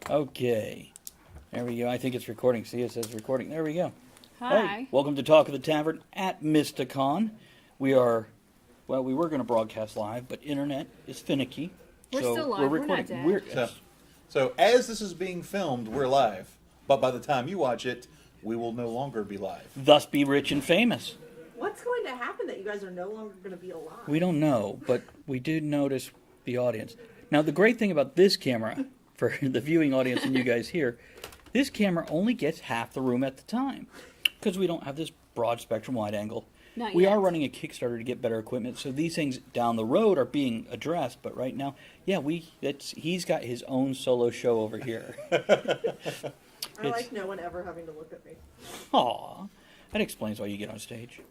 Okay. There we go. I think it's recording. See, it says recording. There we go. Hi. Hey, welcome to Talk of the Tavern at MystiCon. We were going to broadcast live, but internet is finicky. We're still live. We're not dead. So as this is being filmed, we're live. But by the time you watch it, we will no longer be live. Thus be rich and famous. What's going to happen that you guys are no longer going to be alive? We don't know, but we do notice the audience. Now, the great thing about this camera, for the viewing audience and you guys here, this camera only gets half the room at the time because we don't have this broad spectrum wide angle. We are running a Kickstarter to get better equipment, so these things down the road are being addressed. But right now, yeah, he's got his own solo show over here. I like no one ever having to look at me. Aw, that explains why you get on stage.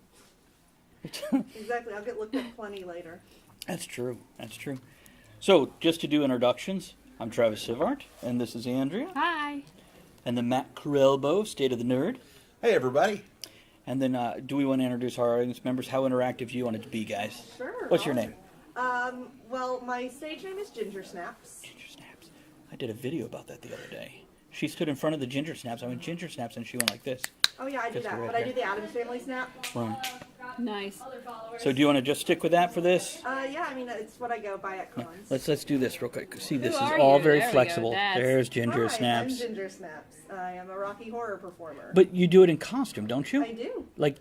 Exactly, I'll get looked at plenty later. That's true. That's true. So, just to do introductions, I'm Travis Sivart, and this is Andrea. Hi. And then Matt Correllbow, State of the Nerd. Hey, everybody. And then, do we want to introduce our audience members? How interactive you want it to be, guys? Sure. What's your name? Well, my stage name is Ginger Snaps. Ginger Snaps. I did a video about that the other day. She stood in front of the Ginger Snaps. I went, Ginger Snaps, and she went like this. Oh, yeah, I do that. Right But I do the Addams Family Snap. Right. Nice. So do you want to just stick with that for this? Yeah, I mean, it's what I go by at cons. Let's do this real quick. See, this is are all you? very There we go. flexible. That's- There's Ginger Hi, Snaps. I'm Ginger Snaps. I am a Rocky Horror performer. But you do it in costume, don't you? I do. Like,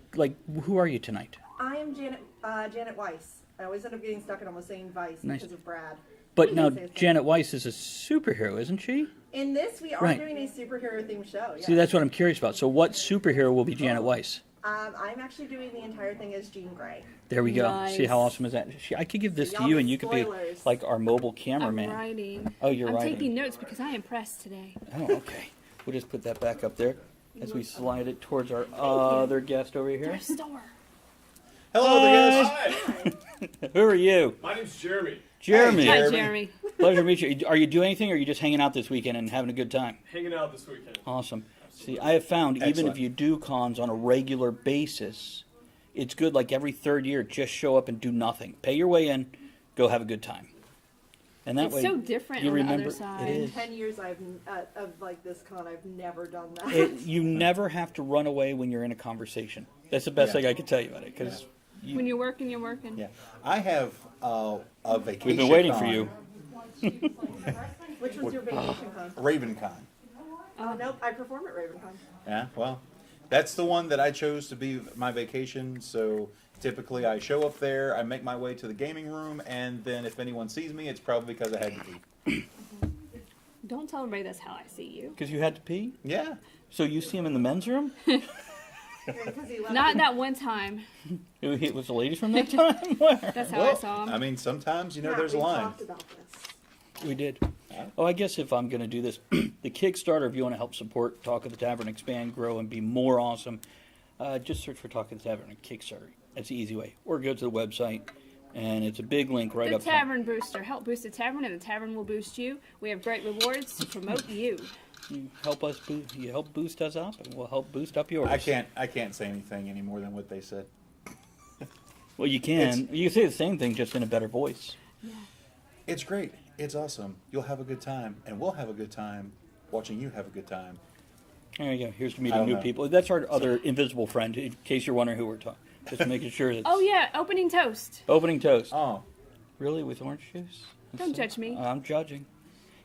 who are you tonight? I am Janet Weiss. I always end up getting stuck in almost saying Vice because of Brad. But now, Janet Weiss is a superhero, isn't she? In this, we are doing a superhero-themed show. Yeah. See, that's what I'm curious about. So what superhero will be Janet Weiss? I'm actually doing the entire thing as Jean Grey. There we go. Nice. See how awesome is that? I could give this to you, and you could be like our mobile cameraman. I'm writing. Oh, you're I'm writing. taking notes because I am pressed today. Oh, okay. We'll just put that back up there as we slide it towards our other guest over here. Store. Hello there, guys. Hi, Who are you? my name's Jeremy. Jeremy. Hey, Hi, Jeremy. Pleasure to meet you. Are you doing anything, or are you just hanging out this weekend and having a good time? Hanging out this weekend. Awesome. See, I have found even Excellent. if you do cons on a regular basis, it's good like every third year, just show up and do nothing. Pay your way in, go have a good time. And that It's way so different you on the remember other side. it In is. 10 years of like this con, I've never done that. You never have to run away when you're in a conversation. That's the best thing I can tell you about it, because When you're working, you're working. Yeah, I have a vacation. we've been waiting for con. you. Which was your vacation con? RavenCon. Oh, nope, I perform at RavenCon. Yeah, well, that's the one that I chose to be my vacation. So typically I show up there, I make my way to the gaming room, and then if anyone sees me, it's probably because I had to pee. Don't tell everybody that's how I see you. Because you had to pee? Yeah. So you see him in the men's room? Because he left Not that one time. It was the ladies from that time? Where? That's how I saw him. I mean, sometimes, Yeah, there's a we line. talked about this. We did. Oh, I guess if I'm going to do this, the Kickstarter, if you want to help support Talk of the Tavern, expand, grow, and be more awesome, just search for Talk of the Tavern and Kickstarter. That's the easy way. Or go to the website, and it's a big link right The up front. Tavern Booster. Help boost the tavern, and the tavern will boost you. We have great rewards to promote you. You help us boost. You help boost us up, and we'll help boost up yours. I can't say anything any more than what they said. Well, you can. You can say the same thing, just in a better voice. It's great. It's awesome. You'll have a good time, and we'll have a good time watching you have a good time. There you go. Here's to I meeting don't new know. people. That's our other invisible friend, in case you're wondering who we're talking. Just making sure that. Oh, yeah. Opening toast. Opening toast. Oh, Really, with orange juice? Don't judge me. I'm judging.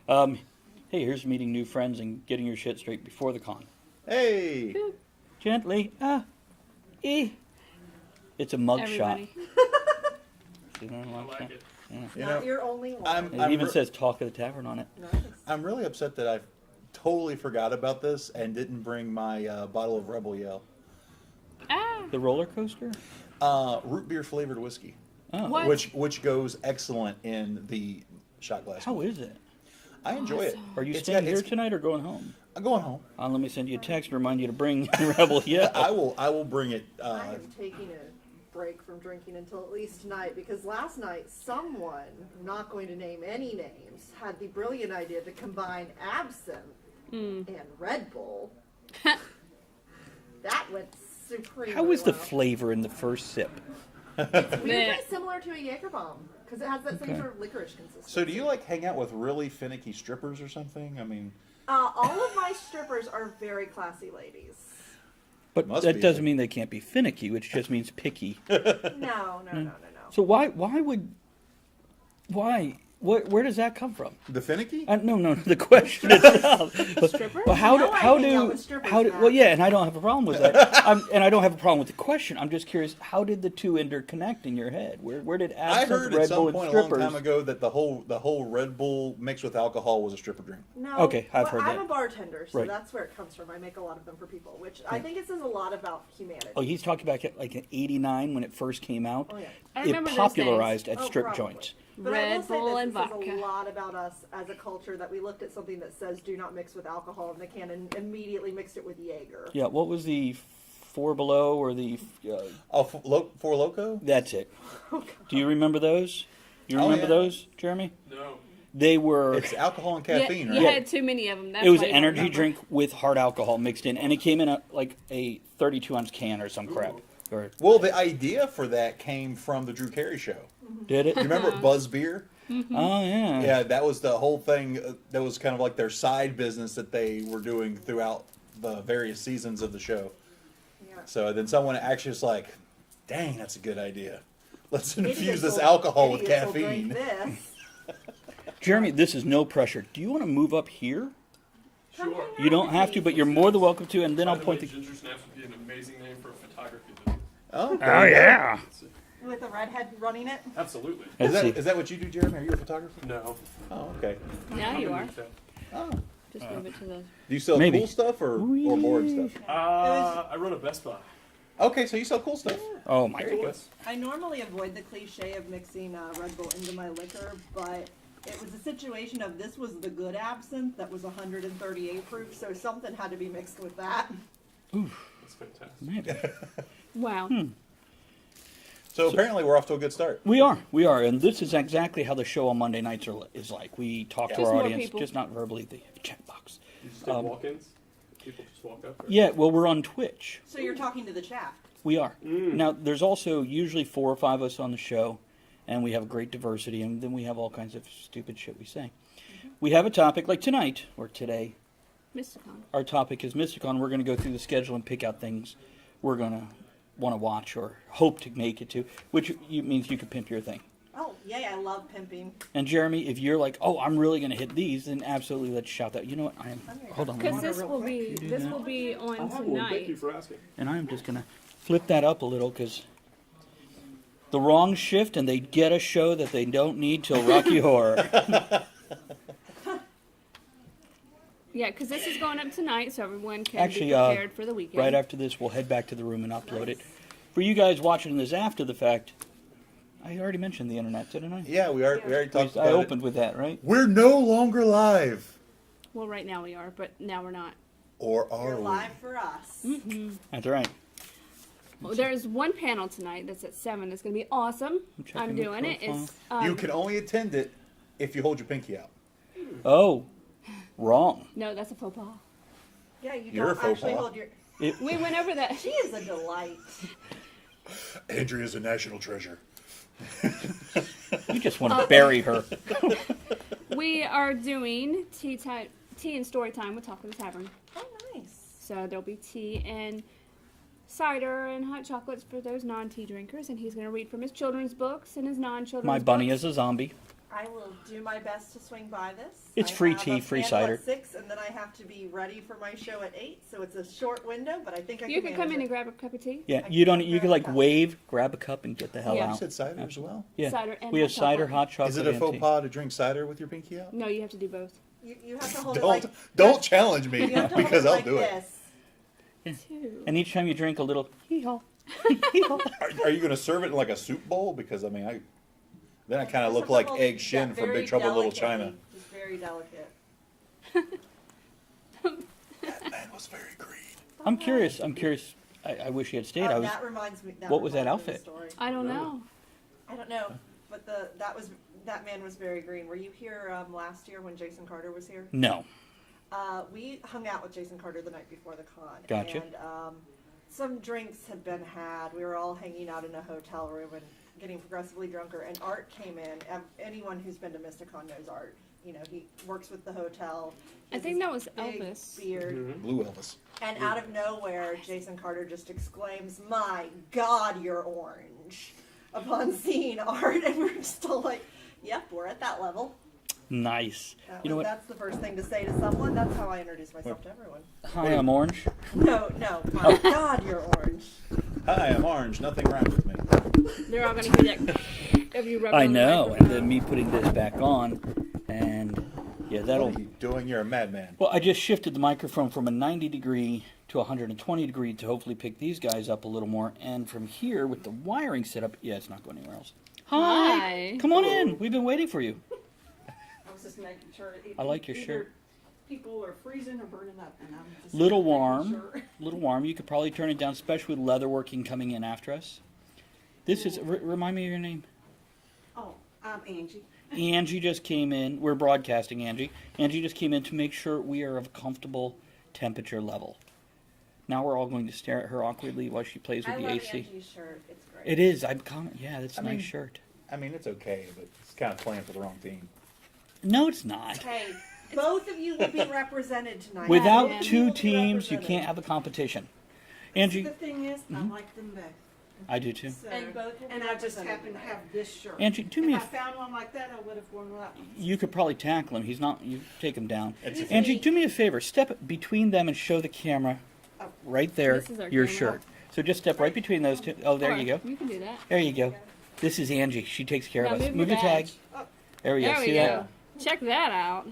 Hey, here's meeting new friends and getting your shit straight before the con. hey! Gently. It's a mug Everybody. shot. You know, I like like that. it. You Not know, your only one. It even says Talk of the Tavern on it. Nice. I'm really upset that I totally forgot about this and didn't bring my bottle of Rebel Yell. Ah. The roller coaster? Root beer flavored whiskey, Oh. What? which goes excellent in the shot glass. How is it? I enjoy it. Are you It's staying got- here it's- tonight or going home? I'm going home. Let me send you a text and remind you to bring Rebel Yell. I will bring it. I am taking a break from drinking until at least tonight because last night someone, I'm not going to name any names, had the brilliant idea to combine absinthe and Red Bull. That went supremely How was the well. flavor in the first sip? Weirdly similar to a Jaeger bomb. because it has that same Okay. sort of licorice consistency. So do you like hang out with really finicky strippers or something? I mean, All of my strippers are very classy ladies. But Must that be. doesn't mean they can't be finicky, which just means picky. No. So why where does that come from? the finicky? No, the question itself. Stripper? Well, how No, I do hang out with strippers, Matt. well, yeah, and I don't have a problem with that. And I don't have a problem with the question. I'm just curious, how did the two interconnect in your head? Where did I absinthe, heard at Red some Bull, and point a long strippers? time ago that the whole Red Bull mixed with alcohol was a stripper drink. No. Okay, I've heard I'm that. a bartender, so Right. that's where it comes from. I make a lot of them for people, which I think it says a lot about humanity. Oh, he's talking about like in '89 when it first came out. Oh, yeah. I It remember those popularized at Oh, strip probably. joints. But I will Red say Bull this, and this vodka. says a lot about us as a culture that we looked at something that says do not mix with alcohol in the can and immediately mixed it with Jaeger. Yeah, what was the Four Below or the? Oh, Four Loko? That's it. Oh, God. Do you remember those? You Oh, remember yeah. those, Jeremy? No. They were. It's alcohol and Yeah, caffeine, you right? had too many of them. That's It was why an you don't energy remember. drink with hard alcohol mixed in, and it came in like a 32-ounce can or some crap. Or Well, the idea for that came from the Drew Carey show. did it? You remember Buzz Beer? Oh yeah. Yeah, that was the whole thing. That was kind of like their side business that they were doing throughout the various seasons of the show. Yeah. So then someone actually was like, dang, that's a good idea. Let's infuse Idiots this will- alcohol with idiots will drink caffeine. this. Jeremy, this is no pressure. Do you want to move up here? Come Sure. hang out You don't with have me. to, but you're more than welcome to. And then By I'll the point way, the. Ginger Snaps would be an amazing name for a photography business. Oh, Oh yeah. With a redhead running it. Absolutely. Is Let's see. that what you do, Jeremy? Are you a photographer? No. Oh, okay. Now you are. Oh. Just move it to the. Do you sell Maybe. cool stuff or boring stuff? I run a Best Buy. Okay, so you sell cool stuff. Oh my There you god. go. I normally avoid the cliche of mixing Red Bull into my liquor, but it was a situation of this was the good absinthe that was 138 proof, so something had to be mixed with that. That's fantastic. Maybe. Wow. So apparently we're off to a good start. We are, and this is exactly how the show on Monday nights is like. We talk to Just our more audience, people. just not verbally. The chat box. You just take walk-ins? People just walk up? Or? Yeah, well, we're on Twitch. So you're talking to the chat. We are. Now, there's also usually 4 or 5 of us on the show, and we have a great diversity, and then we have all kinds of stupid shit we say. We have a topic, like tonight, or today, MystiCon. our topic is MystiCon. We're going to go through the schedule and pick out things we're going to want to watch or hope to make it to, which means you could pimp your thing. Oh, yay, I love pimping. And Jeremy, if you're like, oh, I'm really going to hit these, then absolutely let's shout that. You know what? Hold on. Because one this more. will be this that. will be on I have one. Thank tonight. you for asking. And I'm just going to flip that up a little because the wrong shift and they get a show that they don't need till Rocky Horror. Yeah, because this is going up tonight, so everyone can Actually, be prepared for the weekend. Right after this, we'll head back to the room and upload it. For you guys watching this after the fact, I already mentioned the internet, didn't I? Yeah, we already talked I about opened with that, right? it. We're no longer live. Well, right now we are, but now we're not. Or are You're we? live for us. That's right. Well, there's one panel tonight that's at 7. It's going to be awesome. checking I'm the doing it. profile. It's You can only attend it if you hold your pinky out. Oh, wrong. no, that's a faux pas. Yeah, you You're a don't faux actually pas. hold your... We went over that. She is a delight. Andrea's a national treasure. You just want to bury her. We are doing tea and story time with Talk of the Tavern. Oh, nice. So there'll be tea and cider and hot chocolates for those non-tea drinkers, and he's going to read from his children's books and his non-children's My bunny books. is a zombie. I will do my best to swing by this. It's I free have tea, a free panel cider. At 6, and then I have to be ready for my show at 8, so it's a short window, but I think I You can can come in and manage grab a cup of tea. Yeah, I you don't. can't You can grab a like cup. wave, grab a cup, and get the hell Yeah. You out. said cider as well? Yeah, Cider and we have hot cider, chocolate. hot chocolate, Is it a and faux tea. pas to drink cider with your pinky out? No, you have to do both. You have to hold it like... Don't challenge me You have to hold because it I'll like do it. this. Two. And each time you drink a little, hee-haw. Are you going to serve it in like a soup bowl? Because I mean, then I kind of Just look have to like hold Egg it Shin from very Big Trouble in Little delicately, China. Just very delicate. That man was very green. I'm curious. I wish he had stayed. I was. That reminds me... What was that reminds me of outfit? the story. I don't know. I don't know, but that man was very green. Were you here last year when Jason Carter was here? No. We hung out with Jason Carter the night before the con. Gotcha. And some drinks had been had. We were all hanging out in a hotel room, and getting progressively drunker, and Art came in. Anyone who's been to MystiCon knows Art. You know, he works with the hotel. He I has think this that was big Elvis. beard. Blue Elvis. And out of nowhere, Jason Carter just exclaims, "My God, you're orange!" upon seeing Art, and we're just all like, "Yep, we're at that level." Nice. You know what? That's the first thing to say to someone. That's how I introduce myself to everyone. Hi, I'm Orange. No, my God, you're orange. Hi, I'm Orange. Nothing rhymes with me. They're all gonna hear that if you rub it I on the know, and microphone. then me putting this back on, and yeah, that'll. What are you doing? You're a madman. Well, I just shifted the microphone from a 90 degree to 120 degree to hopefully pick these guys up a little more, and from here with the wiring set up, yeah, it's not going anywhere else. Hi. Come on in. We've been waiting for you. I was just making sure. I like your either shirt. People are freezing or burning up, and I'm just Little making warm, sure. little warm. You could probably turn it down, especially with leatherworking coming in after us. This is. Remind me of your name. Oh, I'm Angie. Angie just came in. We're broadcasting, Angie. Angie just came in to make sure we are of a comfortable temperature level. Now we're all going to stare at her awkwardly while she plays with I the love AC. Angie's shirt. It's great. It is. Yeah, that's a I nice mean- shirt. I mean, it's okay, but it's kind of playing for the wrong team. No, it's not. Hey, both of you will be represented tonight. Without Yeah. two teams, you can't have a competition. Angie, The thing is, I like them both. I do too. So, And both will be and I just represented happen to tonight. have this shirt. Angie, do me If a I found one like that, I would have worn that one. You could probably tackle him. He's not. You take him down. It's Easy. Angie, do me a favor. Step between them and show the camera right there This is our your camera. shirt. So just step right between those two. Oh, there Or you go. You can do that. There you go. This is Angie. She takes care Now of us. move Move your your tag. badge. There we go. There we See go. that? Check that out.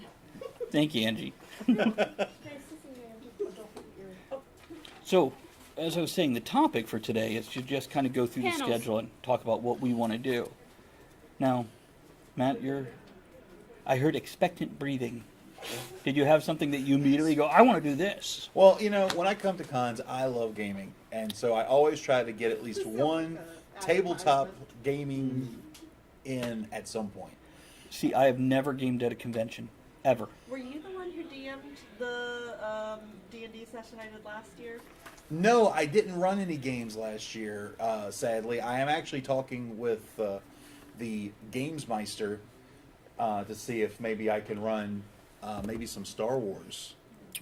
Thank you, Angie. So, as I was saying, the topic for today is to just kind of go through Panels. the schedule and talk about what we want to do. Now, Matt, I heard expectant breathing. Did you have something that you immediately go, I want to do this? Well, you know, when I come to cons, I love gaming, and so I always try to get at least Just one like a tabletop advertisement. gaming in at some point. See, I have never gamed at a convention. Ever. Were you the one who DM'd the D&D session I did last year? No, I didn't run any games last year, sadly. I am actually talking with the Gamesmeister to see if maybe I can run maybe some Star Wars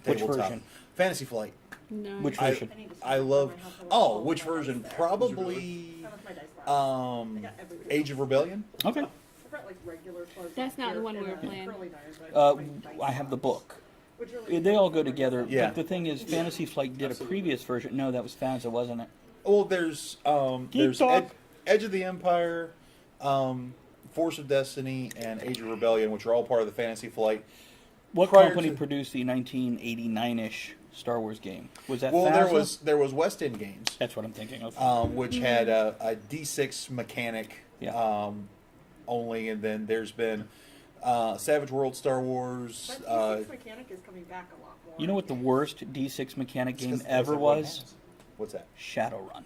Which tabletop. version? Fantasy Flight. No. Which I- version? need to I switch love. my house. I left Oh, all which of my dice version? there. Probably I left my dice last. I got everything. Age of Rebellion. Okay. I brought like regular clothes. That's not the here one we and were a playing. curly dice, but I put my dice I have the box, book. which really They all go is together. Yeah. But the thing is, Fantasy Flight did a previous version. No, that was Fazza, wasn't it? Well, there's talk. Edge of the Empire, Force of Destiny, and Age of Rebellion, which are all part of the Fantasy Flight. What Prior company to- produced the 1989-ish Star Wars game? Was that Well, Fazza? there was West End Games, That's what I'm thinking of. which had a D6 mechanic Yeah. only, and then there's been Savage World Star Wars. That D6 mechanic is coming back a lot more. You know what the worst D6 mechanic it's game 'cause that's ever what it was? has. What's that? Shadowrun.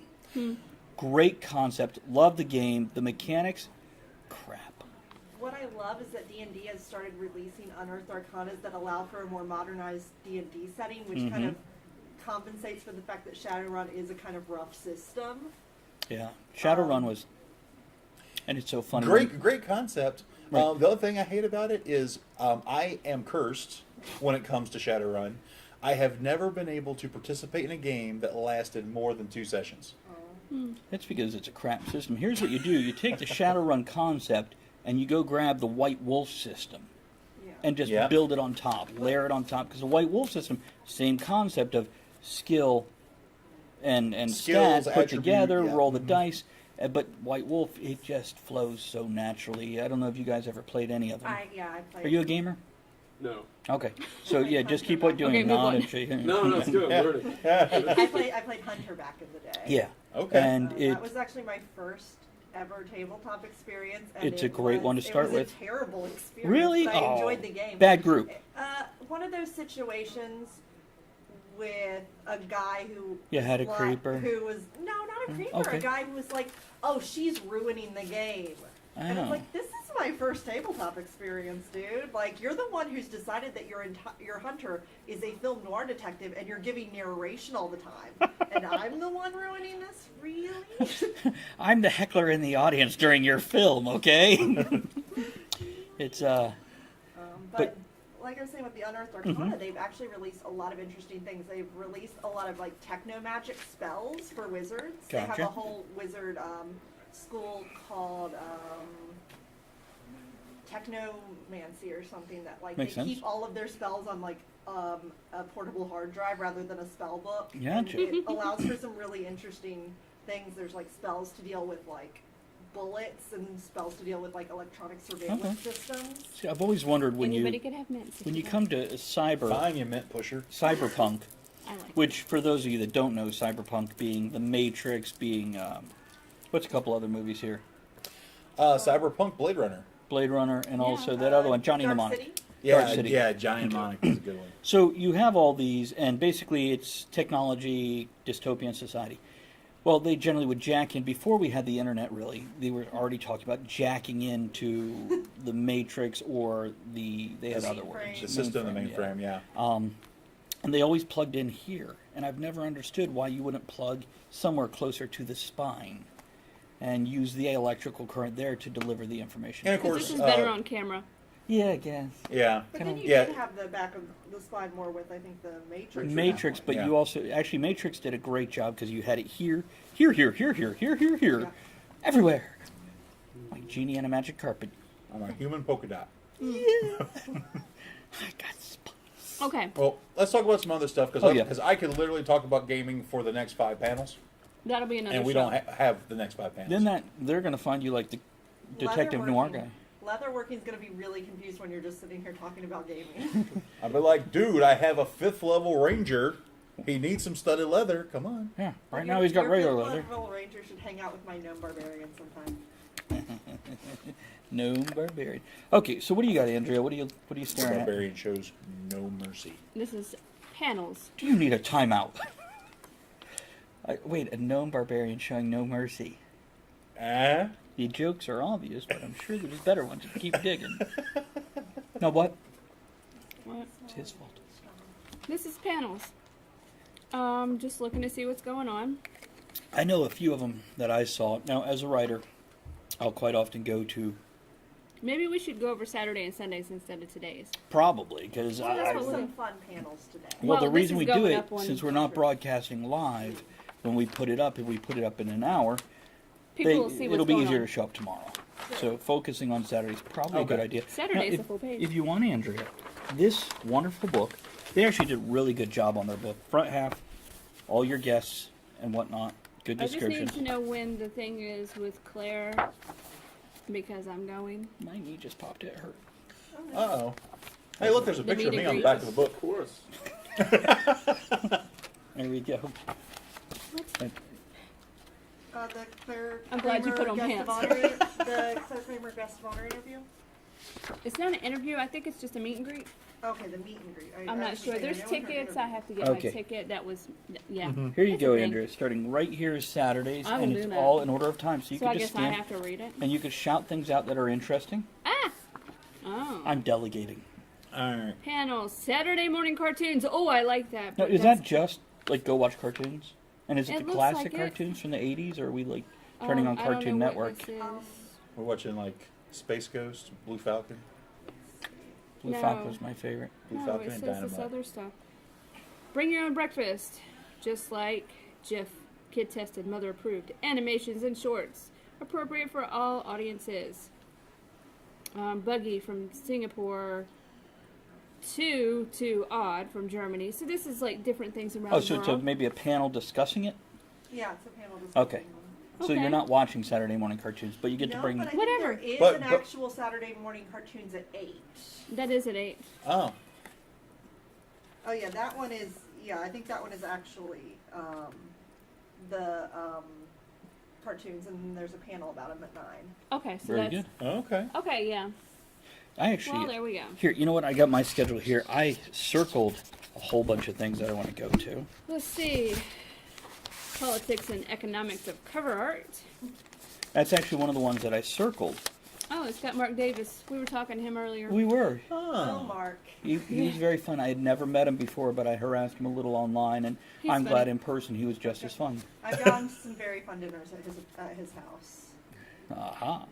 Great concept. Love the game. The mechanics, crap. What I love is that D&D has started releasing unearthed arcanas that allow for a more modernized D&D setting, which kind of compensates for the fact that Shadowrun is a kind of rough system. Yeah. Shadowrun was, and it's so funny. Great concept. Right. The other thing I hate about it is I am cursed when it comes to Shadowrun. I have never been able to participate in a game that lasted more than 2 sessions. That's because it's a crap system. Here's what you do. You take the Shadowrun concept and you go grab the White Wolf system Yeah. and just Yeah. build it on top, layer it on top. Because the White Wolf system, same concept of skill and Skills, stats put attribute, together, yeah. roll the dice. But White Wolf, it just flows so naturally. I don't know if you guys ever played any of them. I played. Are you a gamer? No. Okay. So yeah, just keep on doing Okay, it. move Nod on. and shake. No, it's good. I'm learning. I played Hunter back in the day. Yeah. Okay. And it, that was actually my first ever tabletop experience. And It's a it great one to start it was with. A terrible experience. Really? but I Oh, enjoyed the game. bad group. One of those situations with a guy who You had a was creeper? who was not a creeper, okay. a guy who was like, oh, she's ruining the game. And it's Oh. like, this is my first tabletop experience, dude. Like, you're the one who's decided that your hunter is a film noir detective, and you're giving narration all the time. And I'm the one ruining this? Really? I'm the heckler in the audience during your film, okay? It's But like I was saying with the Unearthed Arcana, they've actually released a lot of interesting things. They've released a lot of like techno magic spells for wizards. They have Gotcha. a whole wizard school called Technomancy or something that like Makes they sense. keep all of their spells on like a portable hard drive rather than a spell book. And Gotcha. it allows for some really interesting things. There's like spells to deal with like bullets and spells to deal with like electronic surveillance systems. see, I've always wondered when Anybody you could have mints. if when you want. come to Fine, you mint pusher. cyberpunk, I like which for those of you that don't know, cyberpunk being The Matrix, being what's a couple other movies here, Cyberpunk Blade Runner. Blade Runner, and Yeah. also that other one, Johnny Dark Mnemonic. City? Yeah, City. yeah, Johnny Mnemonic is a good one. So you have all these, and basically it's technology, dystopian society. Well, they generally would jack in, before we had the internet really, they were already talking about jacking into the Matrix or they had other words. The system, the mainframe, yeah. And they always plugged in here. And I've never understood why you wouldn't plug somewhere closer to the spine and use the electrical current there to deliver the information. And of Because course, this is better on camera. Yeah, I guess. yeah. But then you Yeah. did have the back of the spine more with, I think, the Matrix. Matrix, but Yeah. you also actually Matrix did a great job because you had it here, here, here, here, here, here, here, here, Yeah. everywhere, like genie on a magic carpet. I'm a human polka dot. I got spice. Okay, Well, let's talk about some other stuff Oh, yeah. because I could literally talk about gaming for the next 5 panels, that'll be another and we show. don't have the next 5 panels. Then they're gonna find you like the detective noir guy. Leatherworking's going to be really confused when you're just sitting here talking about gaming. I'd be like, dude, I have a 5th level ranger. He needs some studded leather. Come on. Yeah, right now he's got regular leather. Level Ranger should hang out with my gnome barbarian sometime. Gnome barbarian. Okay, so what do you got, Andrea? What are you staring at? Barbarian shows no mercy. This is panels. Do you need a timeout? Wait, a gnome barbarian showing no mercy. Ah? The jokes are obvious, but I'm sure there's better ones. Keep digging. No, what? What? It's his fault. This is panels. Just looking to see what's going on. I know a few of them that I saw. Now, as a writer, I'll quite often go to Maybe we should go over Saturday and Sundays instead of today's. probably because Well, that's I. what we'll Some do. fun panels today. Well, the this reason is we do going it, up on- since we're not broadcasting live, when we put it up, if we put it up in an hour, People will see what's it'll be going easier on. to show up tomorrow. So focusing on Saturday is probably a good Okay. idea. Saturday's Now, a full page. If you want, Andrea, this wonderful book, they actually did a really good job on their book. Front half, all your guests and whatnot, good I just description. need to know when the thing is with Claire, because I'm going. My knee just popped. It hurt. Uh-oh. Hey, look, there's a The picture of meet me and on the greet. back of the book. Of course. There we go. The Claire I'm glad you Kramer put on guest of pants. honor, the Claire Kramer guest of honor interview. It's not an interview. I think it's just a meet and greet. Okay, the meet and greet. I'm not sure. There's tickets. I have to get Okay. my ticket. That was, yeah. Here you That's go, a thing. Andrea. Starting right here is Saturdays, I will and do it's that. all in order of time. So you So can I just guess I scan, have to read it. and you can shout things out that are interesting. Ah! Oh. I'm delegating. All right. Panels. Saturday morning cartoons. Oh, I like that. Now, but is that's- that just like go watch cartoons? And is it, It the looks classic like it. cartoons from the '80s, or are we like turning on I don't Cartoon know what Network? this is. We're watching, like, Space Ghost, Blue Falcon. Blue No. Falcon was my favorite. Blue No, Falcon it and says this Dynamite. other stuff. Bring your own breakfast, just like Jif, kid tested, mother approved. Animations and shorts, appropriate for all audiences. Buggy from Singapore. To Odd from Germany. So this is like different things around Oh, the so world. it's maybe a panel discussing it. Yeah, it's a panel discussion. Okay. So Okay. you're not watching Saturday morning cartoons, but you get to No, bring. but I think Whatever. there is But- an but- actual Saturday morning cartoons at 8. That is at 8. Oh. Oh yeah, that one is. Yeah, I think that one is actually the cartoons, and then there's a panel about them at 9. Okay, so Very that's good. Okay. okay. Yeah. I actually Well, there we go. here. You know what? I got my schedule here. I circled a whole bunch of things that I want to go to. Let's see. Politics and economics of cover art. That's actually one of the ones that I circled Oh, it's got Mark Davis. We were talking to him earlier. We were. Oh, Mark. He's very fun. I had never met him before, but I harassed him a little online, and He's I'm glad funny. in person he was just as fun. I've gone to some very fun dinners at his house. Aha.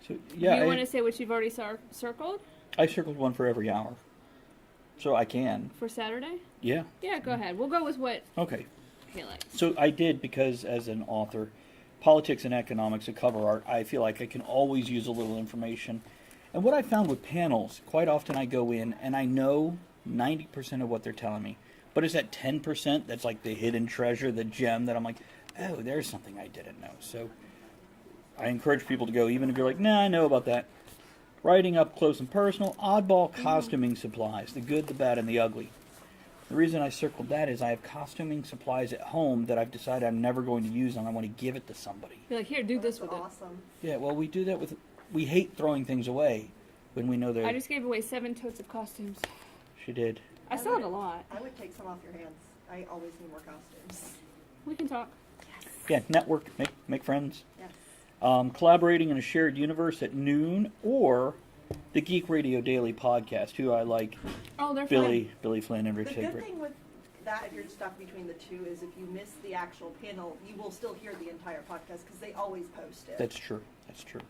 So Do yeah, you want to say what you've already circled I circled one for every hour, so I can. for Saturday? Yeah. Yeah, go ahead. We'll go with what Okay. he likes. So I did because as an author, politics and economics and cover art, I feel like I can always use a little information. And what I found with panels, quite often I go in and I know 90% of what they're telling me. But it's that 10% that's like the hidden treasure, the gem that I'm like, oh, there's something I didn't know. So I encourage people to go, even if you're like, nah, I know about that. Writing up close and personal, oddball costuming supplies, the good, the bad, and the ugly. The reason I circled that is I have costuming supplies at home that I've decided I'm never going to use and I want to give it to somebody. Be like, here, do this That's with awesome. Yeah, well, we do that with... We hate throwing things away when we know it. they're... I just gave away 7 totes of costumes. She did. I still have a lot. I would take some off your hands. I always need more costumes. We can talk. Yeah, network, make friends. Yes. Collaborating in a shared universe at noon, or the Geek Radio Daily podcast, who I like, Oh, they're Billy Flynn and The Rich good Hager. thing with that, if you're stuck between the two, is if you miss the actual panel, you will still hear the entire podcast because they always post it. That's true. That's true.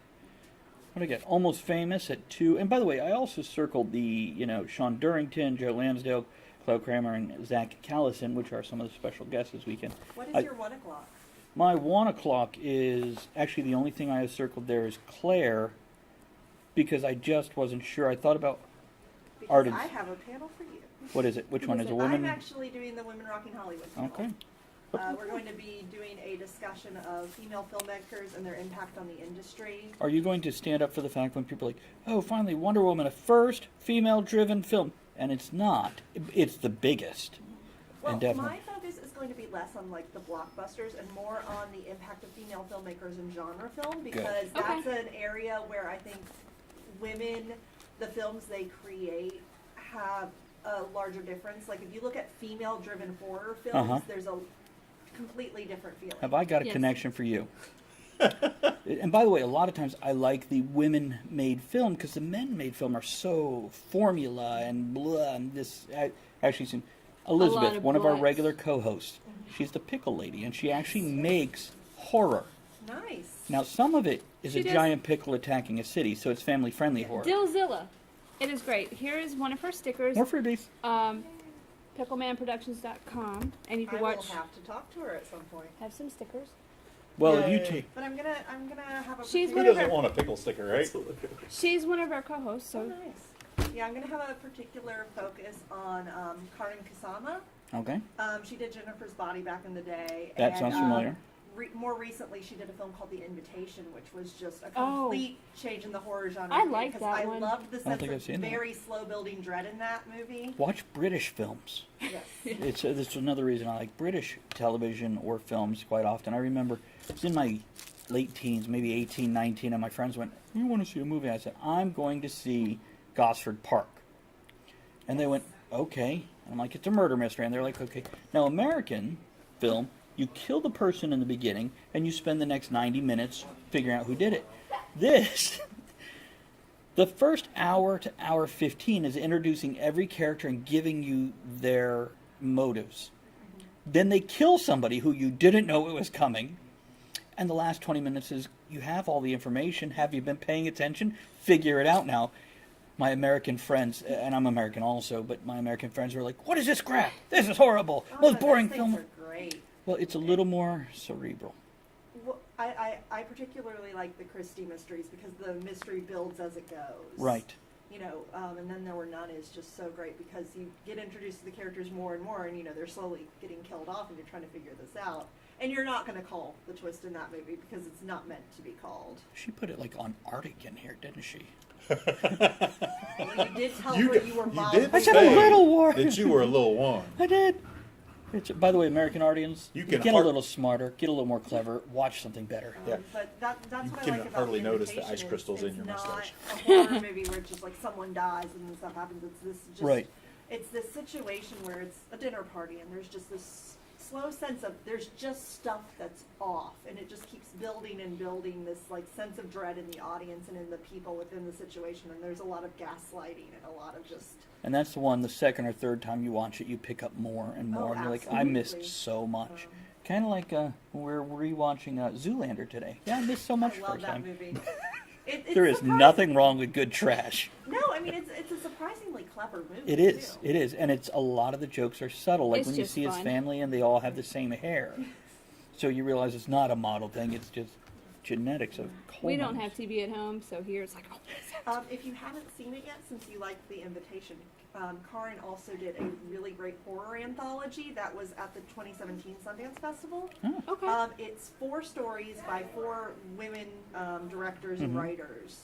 What do I get? Almost Famous at 2. And by the way, I also circled the, Sean Durrington, Joe Lansdale, Claude Kramer, and Zach Callison, which are some of the special guests this weekend. What is I- your 1 o'clock? My 1 o'clock is actually the only thing I have circled there is Claire, because I just wasn't sure. I thought about Because Artist. I have a panel for you. what is it? Which one is a woman? I'm actually doing the Women Rocking Hollywood panel. Okay. We're going to be doing a discussion of female filmmakers and their impact on the industry. Are you going to stand up for the fact when people are like, oh, finally Wonder Woman, a first female-driven film, and it's not. It's the biggest. Well, And definitely. my focus is going to be less on like the blockbusters and more on the impact of female filmmakers in genre film because that's an area where I think women, the films they create, have a larger difference. Like if you look at female-driven horror films, there's a completely different feeling. Have I got a Yes. connection for you? And by the way, a lot of times I like the women-made film because the men-made film are so formula and blah. And this, I actually seen Elizabeth, of one of our blacks. regular co-hosts. She's the pickle lady, and she actually makes horror. Nice. Now, some of it is She a does- giant pickle attacking a city, so it's family-friendly horror. Dillzilla. It is great. Here is one of her stickers. More freebies. PicklemanProductions.com, and you I can will watch. have to talk to her at some point. Have some stickers. Well, Yay. you take. But I'm gonna have a. She's Who one of doesn't our. want a pickle sticker, right? She's one of our co-hosts, Oh, so nice. Yeah, I'm gonna have a particular focus on Karin Kasama. Okay. She did Jennifer's Body back in the day. That and, sounds familiar. More recently, she did a film called The Invitation, which was just a Oh. complete change in the horror genre. I for me, like because that I one. loved the I don't sense think I've of seen that. very slow building dread in that movie. Watch British films. Yes. It's another reason I like British television or films quite often. I remember it was in my late teens, maybe 18, 19, and my friends went, "We want to see a movie." I said, "I'm going to see Gosford Park," and they went, "Okay." And I'm like, "It's a murder mystery," and they're like, "Okay." Now, American film, you kill the person in the beginning, and you spend the next 90 minutes figuring out who did it. This. The first hour to hour 15 is introducing every character and giving you their motives. Then they kill somebody who you didn't know it was coming. And the last 20 minutes is you have all the information. Have you been paying attention? Figure it out now. My American friends, and I'm American also, but my American friends were like, "What is this crap? This is horrible. Oh, Most but boring those film." things are great. Well, it's a little more cerebral. Well, I particularly like the Christie mysteries because the mystery builds as it goes. Right. You know, and then There Were None is just so great because you get introduced to the characters more and more, and they're slowly getting killed off, and you're trying to figure this out. And you're not going to call the twist in that movie because it's not meant to be called. She put it like on Arctic in here, didn't she? Well, you did tell her you were mild. did I said say a little warm. that you were a little warm. I did. By the way, American audience, You can get har- a little smarter, get a little more clever, watch something better. Yeah. But that's You what can I like about hardly The notice the Invitation ice is crystals in it's your not mustache. a horror movie where it's just like someone dies and then stuff happens. It's this just Right. It's this situation where it's a dinner party and there's just this slow sense of there's just stuff that's off, and it just keeps building and building this like sense of dread in the audience and in the people within the situation. And there's a lot of gaslighting and a lot of just. And that's the one, the second or third time you watch it, you pick up more and more. And you're like, I missed so much. Kind of like we're rewatching Zoolander today. Yeah, I missed so much I first love that time. movie. There is nothing wrong with good trash. No, I mean it's a surprisingly clever movie. It is. too. It is. And it's a lot of the jokes are subtle. Like It's when you just see his fun. family and they all have the same hair. So you realize it's not a model thing. It's just genetics of We don't hormones. have TV at home, so here it's like, oh, If you haven't seen it yet, since you liked The Invitation, Karin also did a really great horror anthology that was at the 2017 Sundance Festival. okay. It's 4 stories by 4 women directors and writers.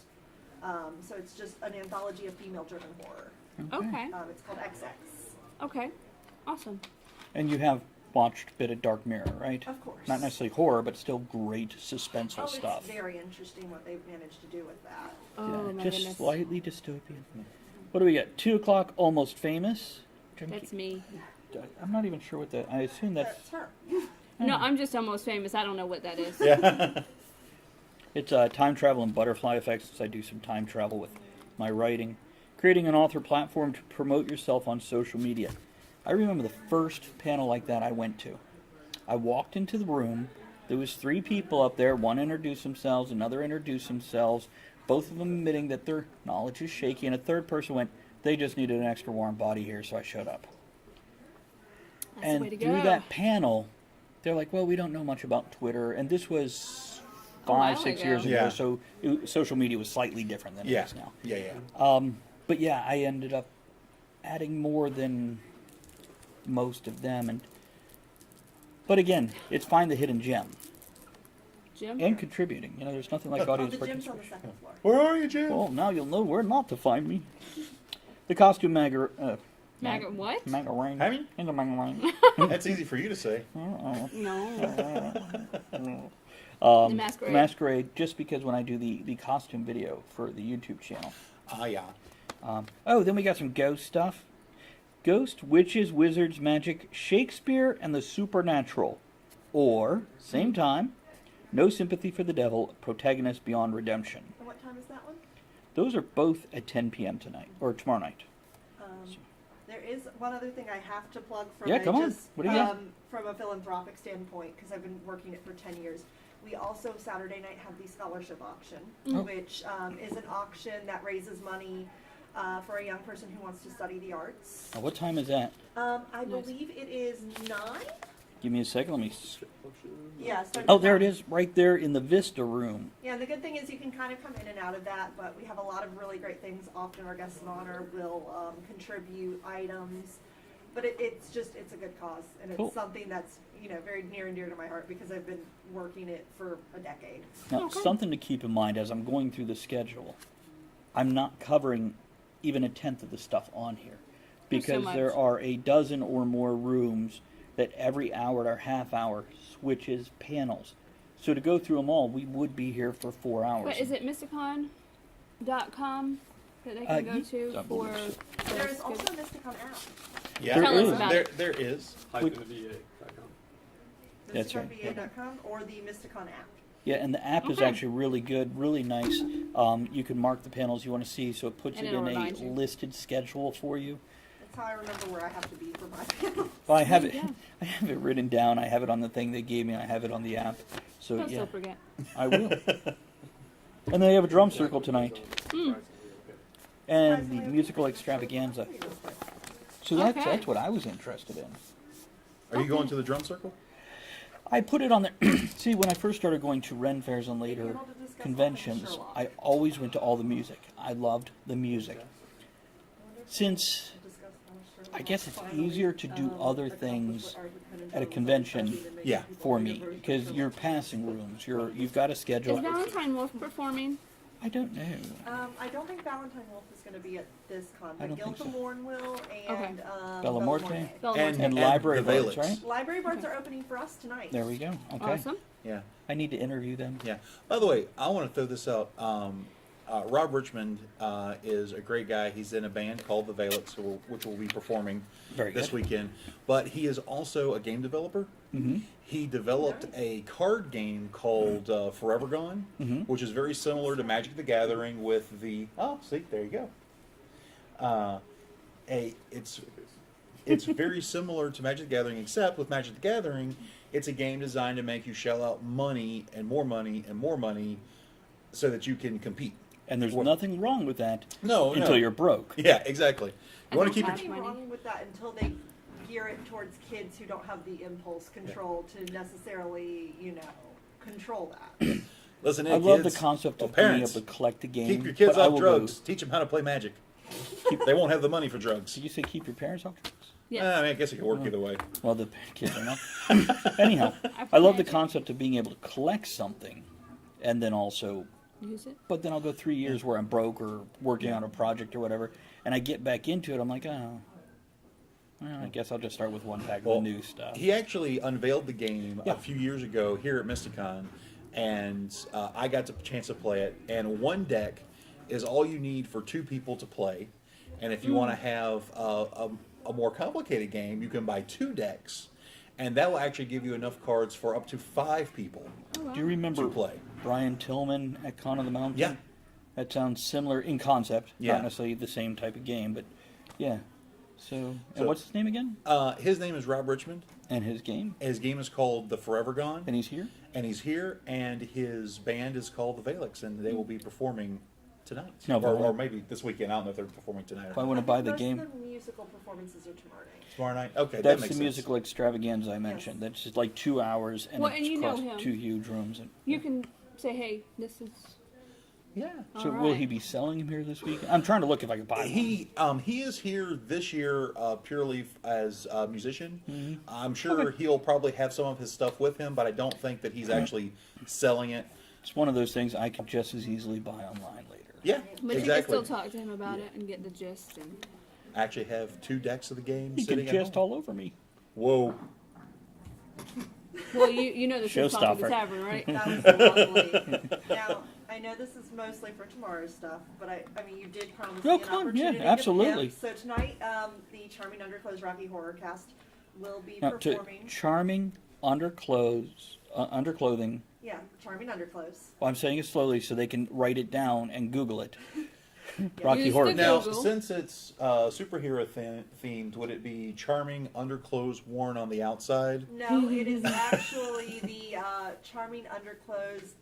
So it's just an anthology of female-driven horror. Okay. It's called XX. Okay. Awesome. And you have watched a bit of Dark Mirror, right? Of course. Not necessarily horror, but still great suspenseful Oh, stuff. it's very interesting what they've managed to do with that. Oh, Yeah, my just goodness. slightly dystopian. What do we got? 2 o'clock, Almost Famous. That's me. I'm not even sure what that. I assume That's her. No, I'm just almost famous. I don't know what that is. it's time travel and butterfly effects. Since I do some time travel with my writing, creating an author platform to promote yourself on social media. I remember the first panel like that I went to. I walked into the room. There was 3 people up there. One introduced themselves, another introduced themselves. Both of them admitting that their knowledge is shaky, and a third person went, they just needed an extra warm body here, so I showed up. That's And the way to through go. that panel, they're like, well, we don't know much about Twitter, and this was A while 5, 6 ago. years ago, Yeah. so social media was slightly different than it is now. Yeah. But yeah, I ended up adding more than most of them, but again, it's find the hidden gem Jim? and contributing. You know, there's nothing like audience The gym's on the participation. 2nd floor. Where are you, Jim? Well, now you'll know where not to find me. The costume What? Magarang. Hammy? In the Magarang. That's easy for you to say. No. The Masquerade. Masquerade, just because when I do the costume video for the YouTube channel. Yeah. Then we got some ghost stuff. Ghost, witches, wizards, magic, Shakespeare, and the supernatural. Or, same time, no sympathy for the devil, protagonist beyond redemption. And what time is that one? Those are both at 10 p.m. tonight, or tomorrow night. There is one other thing I have to plug from Yeah, come on. just What do you got? from a philanthropic standpoint, because I've been working it for 10 years. We also Saturday night have the scholarship auction, Oh. which is an auction that raises money for a young person who wants to study the arts. Now, what time is that? I believe it is 9. Give me a second. Let me. Yeah. it starts Oh, at there it 9. is, right there in the Vista room. Yeah, and the good thing is you can kind of come in and out of that, but we have a lot of really great things. Often our guests of honor will contribute items, but it's a good cause, and it's Cool. something that's very near and dear to my heart because I've been working it for a decade. Now, something to keep in mind as I'm going through the schedule, I'm not covering even a tenth of the stuff on here There's so because there much. are a dozen or more rooms that every hour or half hour switches panels. So to go through them all, we would be here for 4 hours. But is it mysticon.com that they can go to I for... believe so. There is also a MystiCon app. Yeah. There Tell us is. about there, it. there is. -va.com. That's right, MystiConVA.com or the MystiCon app. Yeah, and the app is Okay. actually really good, really nice. You can mark the panels you want to see, so it puts And it it'll in a remind you. listed schedule for you. That's how I remember where I have to be for my panel. Well, I have it. Yeah. I have it written down. I have it on the thing they gave me. I have it on the app. So Don't yeah, still forget. I will. And they have a drum circle tonight, and the musical extravaganza. So Okay. that's what I was interested in. Are you going to the drum circle? I put it on there. See, when I first started going to Ren fairs and later Panel to discuss conventions, Sherlock. I always went to all the music. I loved the music. Since I guess it's easier to do other things at a convention Yeah. for me because you're passing rooms. You've got a schedule. Is Valentine Wolf performing? I don't know. I don't think Valentine Wolf is going to be at this con, I but don't think so. Giltamorn will and Bella Morte? Bella And- Morte. And library the boards, Valence. right? Library Bards are opening for us tonight. There we go. Okay. Awesome. Yeah. I need to interview them. Yeah. By the way, I want to throw this out. Rob Richmond is a great guy. He's in a band called the Valix, which will be performing this weekend. But he is also a game developer. Mm-hmm. He developed a card game called Forever Gone, which is very similar to Magic the Gathering with the... Oh, see, there you go. It's very similar to Magic the Gathering, except with Magic the Gathering, it's a game designed to make you shell out money and more money and more money so that you can compete. And there's nothing wrong with that No, until you're broke. Yeah, exactly. You want to keep have your... Nothing money. wrong with that until they gear it towards kids who don't have the impulse control to necessarily, control that. Listen in, I love the kids. concept Well, of being parents, able to collect a game. keep your kids but I off will drugs. go- Teach them how to play Magic. They won't have the money for drugs. Did you say keep your parents off drugs? Yes. I mean, I guess it could work either way. Well, the kids are not. Anyhow, I love the concept of being able to collect something, and then also, Use it. but then I'll go 3 years where I'm broke or working on a project or whatever, and I get back into it. I'm like, oh, well, I guess I'll just start with one pack of the new stuff. He actually unveiled the game a few years ago here at MystiCon, and I got the chance to play it. And one deck is all you need for 2 people to play. And if you want to have a more complicated game, you can buy 2 decks, and that will actually give you enough cards for up to 5 people. Do you remember To play. Brian Tillman at Con of the Mountain? Yeah. That sounds similar in concept, Yeah. not necessarily the same type of game, but yeah. So what's his name again? His name is Rob Richmond. And his game? His game is called The Forever Gone. And he's here? And he's here, and his band is called the Valix, and they will be performing tonight. No, but or maybe this weekend. I don't know if they're performing tonight. If I Or want to buy the Most game, of the musical performances are tomorrow night. tomorrow night. Okay, that that's makes the sense. musical extravaganza I mentioned. That's just like 2 hours, and Well, it's and you know across him. 2 huge rooms. And, You can say, hey, this is. Yeah. so All will right. he be selling him here this week? I'm trying to look if I can buy one. He is here this year purely as a musician. Mm-hmm. I'm sure he'll probably have some of his stuff with him, but I don't think that he's actually selling it. It's one of those things I could just as easily buy online later. Yeah, But exactly. you can still talk to him about it and get the gist. And I actually have 2 decks of the game He sitting can at just home. all over me. Whoa. well, you know this is Talk at the Showstopper. Tavern, right? That was lovely. Now, I know this is mostly for tomorrow's stuff, but I mean, you did promise No, me an come on, opportunity yeah, to absolutely. pimp. So tonight, the Charming Underclothes Rocky Horror Cast will be Now, to performing. charming underclothing. Yeah, Charming Underclothes. Well, I'm saying it slowly so they can write it down and Google it. Rocky Use Horror. the Now, Google. since it's superhero themed, would it be charming underclothes worn on the outside? No, it is actually the Charming Underclothes.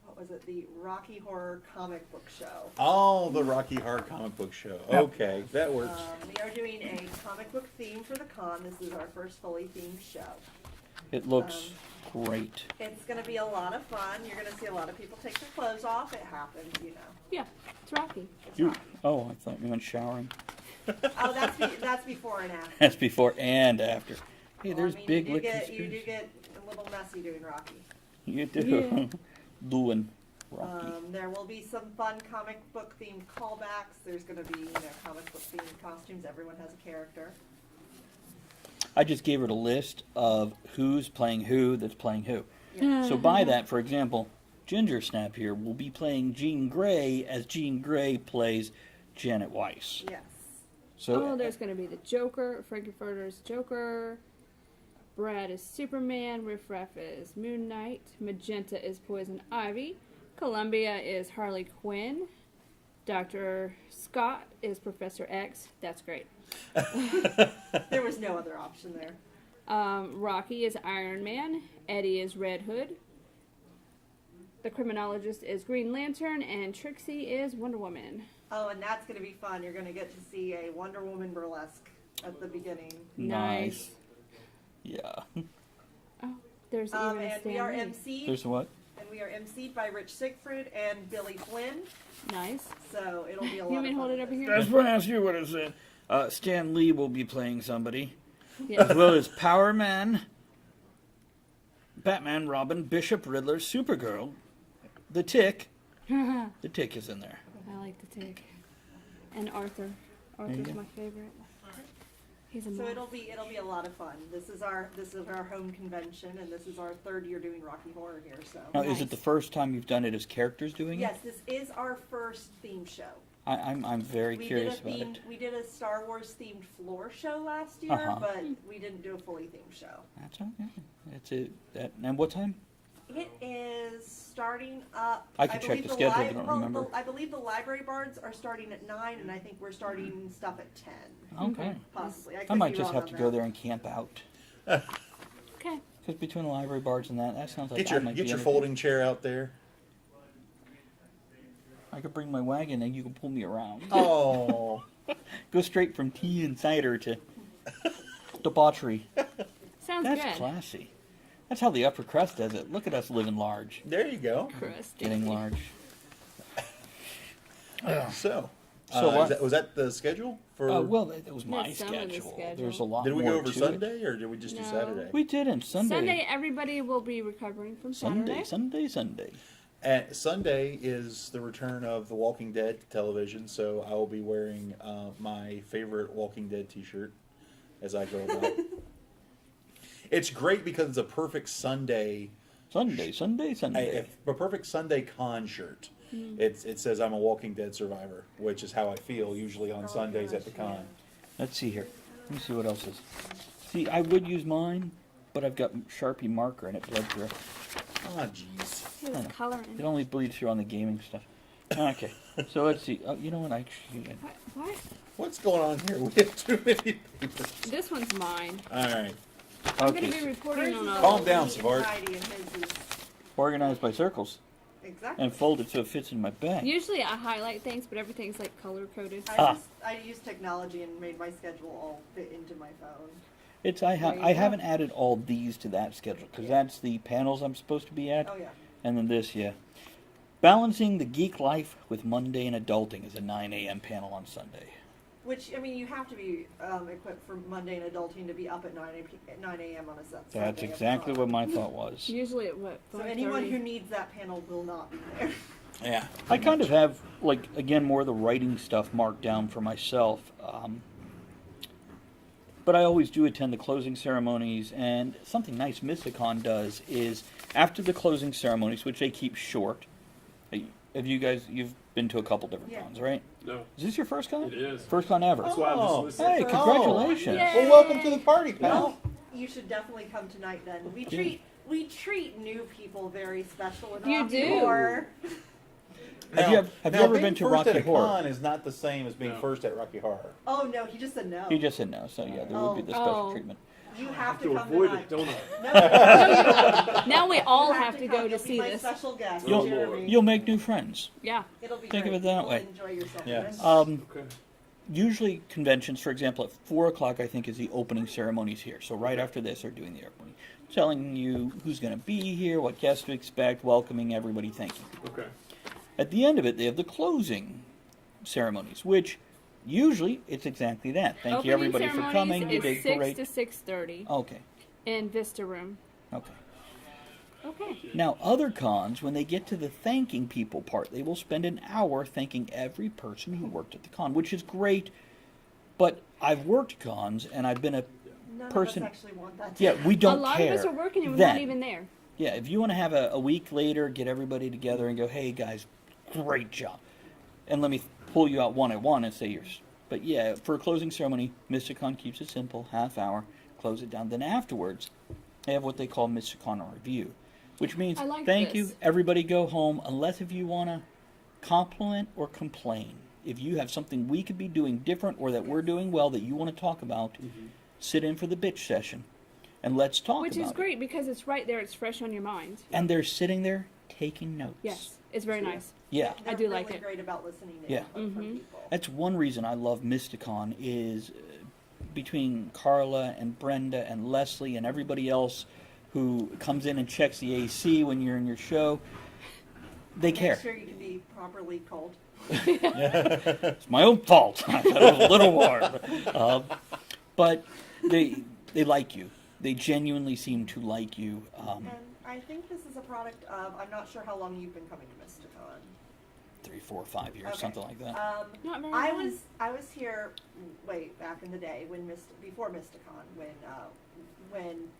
What was it? The Rocky Horror Comic Book Show. Oh, the Rocky Horror Comic Book Show. Okay, that works. We are doing a comic book theme for the con. This is our first fully themed show. It looks great. It's going to be a lot of fun. You're going to see a lot of people take their clothes off. It happens, you know. Yeah, it's Rocky. It's You, not- oh, I thought you meant showering. Oh, that's before and after. That's before and after. Hey, Well, there's I mean, big you lick do conspiracy. get a little messy doing Rocky. You do. Yeah. Doing Rocky. There will be some fun comic book themed callbacks. There's going to be comic book themed costumes. Everyone has a character. I just gave her a list of who's playing who that's playing who. So by that, for example, Ginger Snap here will be playing Jean Grey as Jean Grey plays Janet Weiss. Yes. So there's going to be the Joker, Frankenfurter's Joker. Brad is Superman. Riff Raff is Moon Knight. Magenta is Poison Ivy. Columbia is Harley Quinn. Dr. Scott is Professor X. That's great. There was no other option there. Rocky is Iron Man. Eddie is Red Hood. The criminologist is Green Lantern. And Trixie is Wonder Woman. Oh, and that's going to be fun. You're going to get to see a Wonder Woman burlesque at the beginning. nice. Yeah. Oh, there's even a And we are Stan Lee. emceed. There's what? And we are emceed by Rich Siegfried and Billy Flynn. Nice. So it'll be a lot You of mean fun. hold it over here? That's what I asked you what it said. Stan Lee will be playing somebody, Yes. as well as Power Man, Batman, Robin, Bishop, Riddler, Supergirl, the Tick. The Tick is in there. I like the Tick. And Arthur. you Arthur's go. my favorite. He's a So moth. it'll be a lot of fun. This is our home convention, and this is our third year doing Rocky Horror here. So Now, is Nice. it the first time you've done it as characters doing yes, it? this is our first theme show. I'm very curious about it. We did a Star Wars themed floor show last year, Uh-huh. but we didn't do a fully themed show. That's okay. And what time? It is starting up. I can check believe the schedule, I don't well, remember. I believe the library bards are starting at 9, and I think we're starting stuff at 10, Okay. possibly. I could might be just wrong have on to that. go there and camp out. Okay. Because between the library bards and that sounds like Get I your might get be your able to- folding chair out there. I could bring my wagon and you can pull me around. Oh, Go straight from tea and cider to debauchery. Sounds That's good. classy. That's how the upper crust does it. Look at us living large. there you go. Crusty. Getting large. So, So what? was that the schedule for? Well, it was my That's some of the schedule. schedule. There's a lot did we more go over to Sunday or did we just do No. Saturday? We didn't. Sunday, everybody will be recovering from Saturday. Sunday. And Sunday is the return of The Walking Dead television, so I will be wearing my favorite Walking Dead T-shirt as I go about. It's great because it's a perfect Sunday. Sunday. A perfect Sunday con shirt. It says I'm a Walking Dead survivor, which is how I feel usually on Sundays at the con. Let's see here. Let me see what else is. See, I would use mine, but I've got Sharpie marker and it bled through. Ah, jeez. He was coloring. It only bleeds through on the gaming stuff. Okay, so let's see. Oh, you know what? Actually, What? What's going on here? We have too many papers. This one's mine. All right. I'm going to okay. be reporting Hers on is all Calm all down, neat and Sivart. tidy, and his is- Organized by circles Exactly. and folded so it fits in my bag. Usually I highlight things, but everything's like color coded. I used technology and made my schedule all fit into my phone. It's There you I go. haven't added all these to that schedule because that's the panels I'm supposed to be at, Oh yeah. and then this, yeah. Balancing the geek life with mundane adulting is a 9 a.m. panel on Sunday. Which, I mean, you have to be equipped for mundane adulting to be up at 9 a.m. on a set. That's Sunday exactly at what my thought was. Usually at what? So anyone 5:30? who needs that panel will not be there. Yeah. I kind of have, like, again, more of the writing stuff marked down for myself. But I always do attend the closing ceremonies, and something nice MystiCon does is after the closing ceremonies, which they keep short. Have you guys, you've been to a couple different Yeah. cons, right? No, Is this your first con? it is. First con ever. That's why I'm Oh, just listening. Hey, congratulations. Yay. Well, welcome to the party, pal. Well, you should definitely come tonight then. We treat new people very special in You Rocky do. Horror. Have you ever being been to first Rocky at a Horror? con is not the same as being No. first at Rocky Horror. Oh no, he just said no. You just said no, so yeah, there would be the special Oh. treatment. You I have have to to come avoid tonight. it, don't I? No, Now we all you have to go come. to You'll be see my this. special guest, You'll- Jeremy. You'll make new friends. Yeah. It'll be think of great. it that You'll way. Enjoy yourself. Yes. Okay. Usually conventions, for example, at 4 o'clock, I think, is the opening ceremonies here. So right after this, they're doing the opening. Telling you who's going to be here, what guests to expect, welcoming everybody, thanking. Okay. At the end of it, they have the closing ceremonies, which usually it's exactly that. Thank you, Opening everybody, for ceremonies coming. You is did 6 great. to 6:30 Okay, in Vista Room. okay. Okay. Now, other cons, when they get to the thanking people part, they will spend an hour thanking every person who worked at the con, which is great. But I've worked cons, and I've been a None person. of us actually want that. To Yeah, we don't a lot care. of us are working and we're then. not even there. Yeah, if you want to have a week later, get everybody together and go, hey guys, great job. And let me pull you out one at one and say yours. But yeah, for a closing ceremony, MystiCon keeps it simple, half hour, close it down. Then afterwards, they have what they call MystiCon review, which means I like thank this. you, everybody go home, unless if you want to compliment or complain. If you have something we could be doing different or that we're doing well that you want to talk about, sit in for the bitch session and let's talk Which about is it. great because it's right there. It's fresh on your mind. And they're sitting there taking notes. Yes. It's very nice. Yeah. They're I do like really it. great about listening to Yeah. input from people. That's one reason I love MystiCon is between Carla and Brenda and Leslie and everybody else who comes in and checks the AC when you're in your show, they care. Make sure you can be properly cold. It's my own fault. I thought it was a little warm. But they like you. They genuinely seem to like you. And I think this is a product of, I'm not sure how long you've been coming to MystiCon. 3, 4, 5 years, Okay. something like that. Not very I long. was here way back in the day when before MystiCon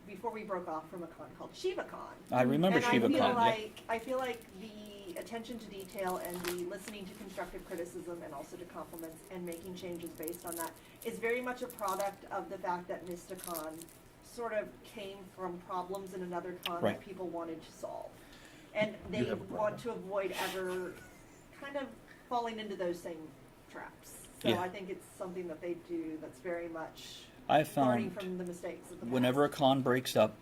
before we broke off from a con called ShivaCon. I remember And ShivaCon. I feel like the attention to detail and the listening to constructive criticism and also to compliments and making changes based on that is very much a product of the fact that MystiCon sort of came from problems in another con Right. that people wanted to solve. And they have a problem. want to avoid ever kind of falling into those same traps. So Yeah. I think it's something that they do that's very much I learning found from the mistakes of the whenever a past. con breaks up,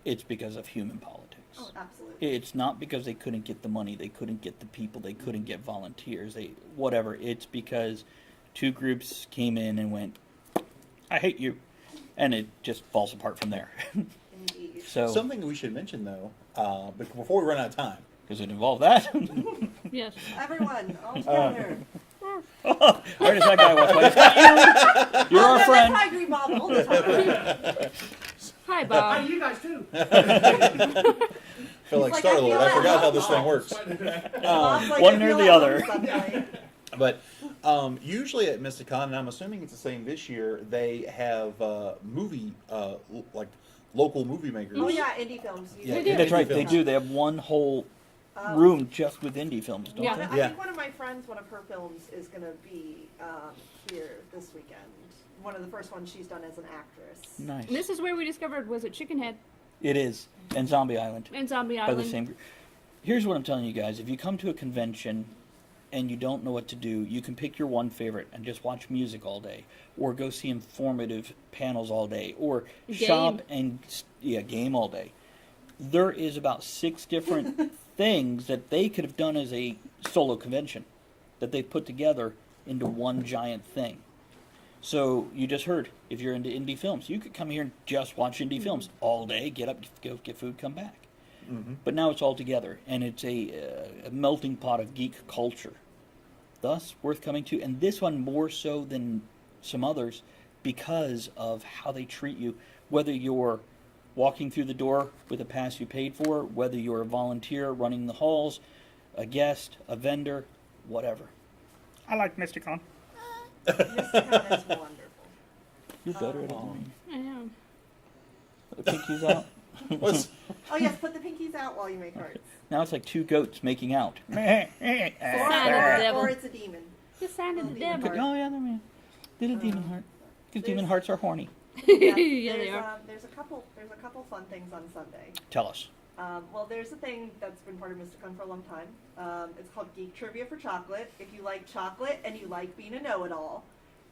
it's because of human politics. Oh, absolutely. It's not because they couldn't get the money, they couldn't get the people, they couldn't get volunteers, whatever. It's because two groups came in and went, I hate you. And it just falls apart from there. Indeed. So, Something we should mention though, but before we run out of time. because it involved that. Yes. Everyone, all together. Where does that guy walk by? You're our Yeah, friend. that's my green Bob all the time. Hi, Hi, Bob. you guys too. Feel like Like, Star I Lord. feel I forgot like- how this thing works. Bob's like, one I or feel the at other. home Sunday. But usually at MystiCon, and I'm assuming it's the same this year, they have movie, like local movie makers. Oh yeah, indie films. Yeah, do. That's right, they films. do. They have one whole room just with indie films, don't Yeah. they? I think one of my friends, one of her films is going to be here this weekend. One of the first ones she's done as an actress. Nice. This is where we discovered, was it Chicken Head It is. And Zombie Island. and Zombie By Island? the same group. Here's what I'm telling you guys. If you come to a convention and you don't know what to do, you can pick your one favorite and just watch music all day, or go see informative panels all day, or shop and game all day. There is about 6 different things that they could have done as a solo convention that they put together into one giant thing. So you just heard, if you're into indie films, you could come here and just watch indie films all day, get up, go get food, come back. But now it's all together, and it's a melting pot of geek culture. Thus, worth coming to. And this one more so than some others because of how they treat you. Whether you're walking through the door with a pass you paid for, whether you're a volunteer running the halls, a guest, a vendor, whatever. I like MystiCon. MystiCon is wonderful. You're better at it than me. I know. Put the pinkies out. What's- Oh yes, put the pinkies out while you make hearts. Now it's like 2 goats making out. Or, Sign of the devil. or it's a demon. The sign of the Little demon devil. heart. Oh yeah, they're little demon heart. Because demon there's- hearts are horny. Yeah, there's, they are. There's a couple fun things on Sunday. Tell us. Well, there's a thing that's been part of MystiCon for a long time. It's called Geek Trivia for Chocolate. If you like chocolate and you like being a know-it-all,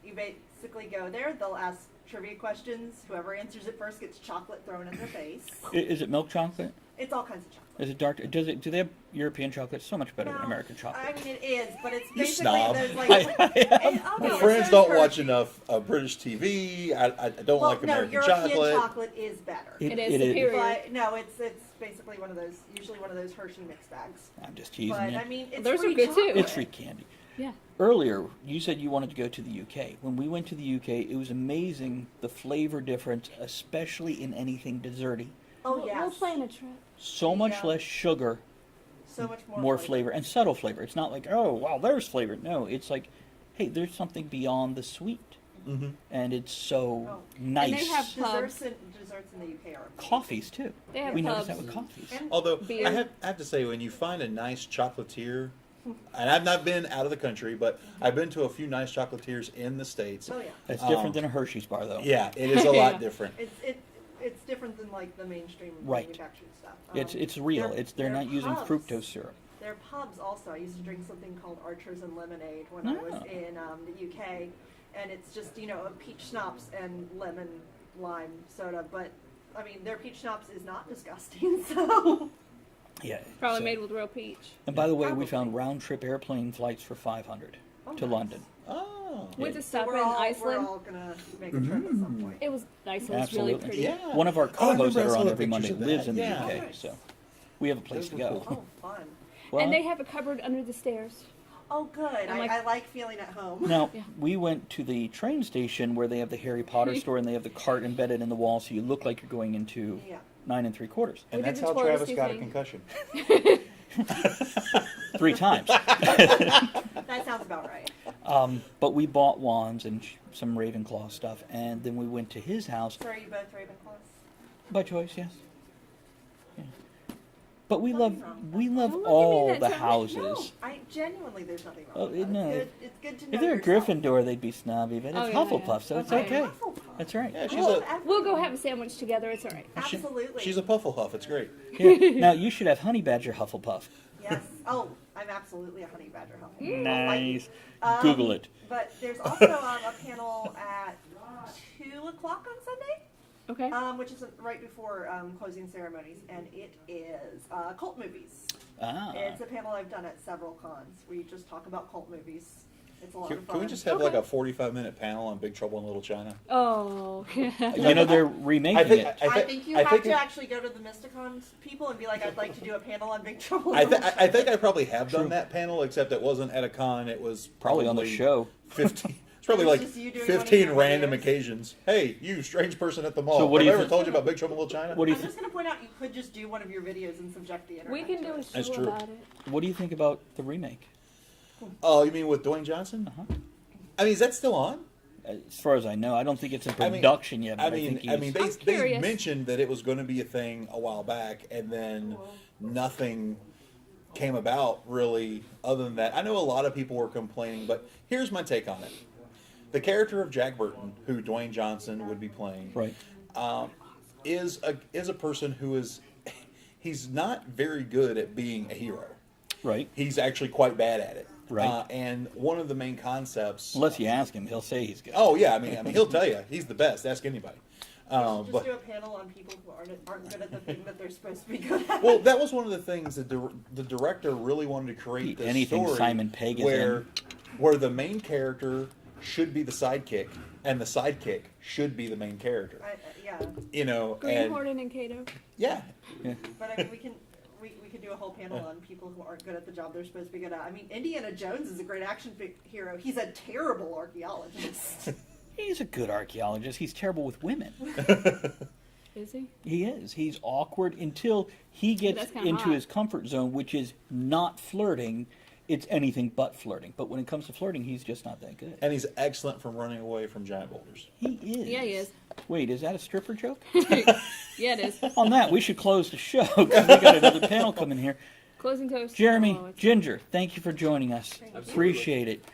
you basically go there. They'll ask trivia questions. Whoever answers it first gets chocolate thrown in their face. Is it milk chocolate? It's all kinds of chocolate. Is it dark? Do they have European chocolate? It's so much better than No, American chocolate. I mean, it is, but it's You basically snob. there's like. and, oh, My no, friends so don't is watch Hershey. enough British TV. I don't Well, like no, American European chocolate. chocolate is better. It is superior. But no, it's basically one of those, usually one of those Hershey mix bags. I'm just teasing But you. I mean, it's Those are free good, too. chocolate. It's free candy. Yeah. Earlier, you said you wanted to go to the UK. When we went to the UK, it was amazing the flavor difference, especially in anything desserty. Oh We'll yes, plan a trip. So much Yeah. less sugar, so much more flavor, and subtle flavor. It's not like, oh, wow, there's flavor. No, it's like, hey, there's something beyond the sweet. Mm-hmm. And it's so Oh. nice. And they have Desserts in the UK are amazing. coffees, too. They have We pubs. noticed that with coffees. And Although Beer. I have to say, when you find a nice chocolatier, and I've not been out of the country, but I've been to a few nice chocolatiers in the States. oh yeah, That's different than a Hershey's bar, though. Yeah, it is a Yeah. lot different. it's different than like the mainstream Right. manufactured stuff. It's real. They're not using pubs. fructose syrup. Their pubs also. I used to drink something called Archers and Lemonade when I was Oh. in the UK, and it's just a peach schnapps and lemon lime soda. But I mean, their peach schnapps is not disgusting. So Yeah. Probably so- made with real peach. And by the way, we Probably. found round-trip airplane flights for $500 Oh, to nice. London. Oh. Went to So stop we're in all Iceland. We're all gonna make a trip at some point. It was Iceland. Was really Absolutely. pretty. Yeah. One of our Oh, I co-hosts remember I that are saw on the every Monday pictures of lives that. in the Yeah. UK, Nice. so we have a place to Those were go. cool. Oh, fun. Well, And they have a cupboard under the stairs. Oh, good. I'm like- I like feeling at home. now, Yeah. we went to the train station where they have the Harry Potter store and they have the cart embedded in the wall so you look like you're going into Yeah. 9 3/4. And We did that's the how Travis touristy got a thing. concussion. 3 times. That sounds about right. But we bought wands and some Ravenclaw stuff, and then we went to his house So are you both Ravenclaws? by choice. Yes. Yeah. But we Nothing love wrong with we that. love Don't look at me all that the time. houses. No, I genuinely, there's nothing wrong Oh, with that. no. It's good to know If they're a yourself. Gryffindor, they'd be snobby, but it's Oh, yeah, Hufflepuff, yeah. so it's Okay. okay. Hufflepuff. That's right. Yeah, she's Well, a We'll go have a sandwich together. It's all right. Absolutely. she's a Pufflepuff. It's great. Yeah. Now you should have Honey Badger Hufflepuff. Yes. Oh, I'm absolutely a honey badger Hufflepuff. Nice. Um, Google it. But there's also a panel at 2 o'clock on Sunday, Okay. which is right before closing ceremonies, and it is cult movies. Ah. It's a panel I've done at several cons. We just talk about cult movies. It's a lot of fun. Can we just have Okay. like a 45-minute panel on Big Trouble in Little China? Oh. You know they're remaking I think it. I think you have to actually go to the MystiCon people and be like, I'd like to do a panel on Big Trouble. I think I probably have done that panel, except it wasn't at a con. It was Probably on the show. 15. It's probably It was like just you doing one of 15 your random videos. occasions. Hey, you strange person at the mall. So what do have you I ever told you about Big Trouble in Little China? What do you I'm th- just going to point out you could just do one of your videos and subject the internet We can to do a it. That's show true. about it. What do you think about the remake? Oh, you mean with Dwayne Johnson? Uh-huh. I mean, is that still on? As far as I know, I don't think it's in I mean- production yet. But I I think mean, he's, they curious. mentioned that it was going to be a thing a while back, and then nothing came about really other than that. I know a lot of people were complaining, but here's my take on it. The character of Jack Burton, who Dwayne Johnson would be playing, right. is a person who he's not very good at being a hero. Right. He's actually quite bad at it. Right. And one of the main concepts. Unless you ask him, he'll say he's good. Oh yeah, I mean he'll tell you he's the best. Ask anybody. We should just But do a panel on people who aren't good at the thing that they're supposed to be good at. well, that was one of the things that the director really wanted to create this Anything story Simon Pegg is where the main character should be the sidekick and the sidekick should be the main character. Yeah, You know, Green and Hornet and Kato. yeah, but I mean, we can do a whole panel on people who aren't good at the job they're supposed to be good at. I mean, Indiana Jones is a great action hero. He's a terrible archaeologist. He's a good archaeologist. He's terrible with women. Is he? He is. He's awkward until he gets That's kinda into hot. his comfort zone, which is not flirting. It's anything but flirting. But when it comes to flirting, he's just not that good. and he's excellent from running away from giant boulders. He is. Yeah, he is. Wait, is that a stripper joke? Yeah, it is. On that, we should close the show because we got another panel coming here. Closing toast. Jeremy, Oh, it's- Ginger, thank you for joining us. Absolutely. Appreciate it.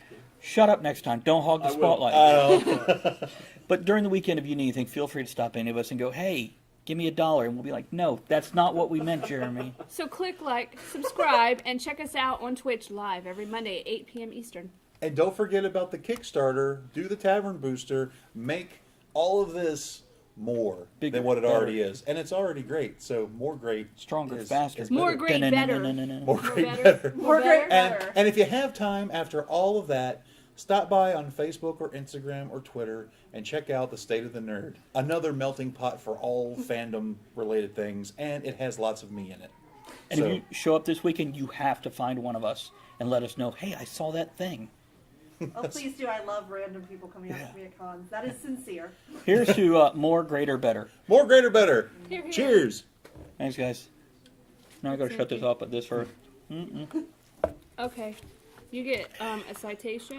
Shut up next time. Don't hog the I will. spotlight. But during the weekend, if you need anything, feel free to stop any of us and go, hey, give me $1. And we'll be like, no, that's not what we meant, Jeremy. So click like, subscribe, and check us out on Twitch live every Monday at 8 p.m. Eastern. And don't forget about the Kickstarter. Do the Tavern Booster. Make all of this more Bigger, than what it better. already is, and it's already great. So more great, Stronger, is- faster. is More better. great, better. More great, better. better. More great, better. better. And if you have time after all of that, stop by on Facebook or Instagram or Twitter and check out the State of the Nerd, another melting pot for all fandom related things, and it has lots of me in it. And So- if you show up this weekend, you have to find one of us and let us know, hey, I saw that thing. Oh, please do. I love random people coming up to me at cons. That is sincere. Here's to more, greater, better. More greater, better. Here, here. Cheers. Thanks, guys. Now I gotta shut this off at this first. Okay. You get a citation.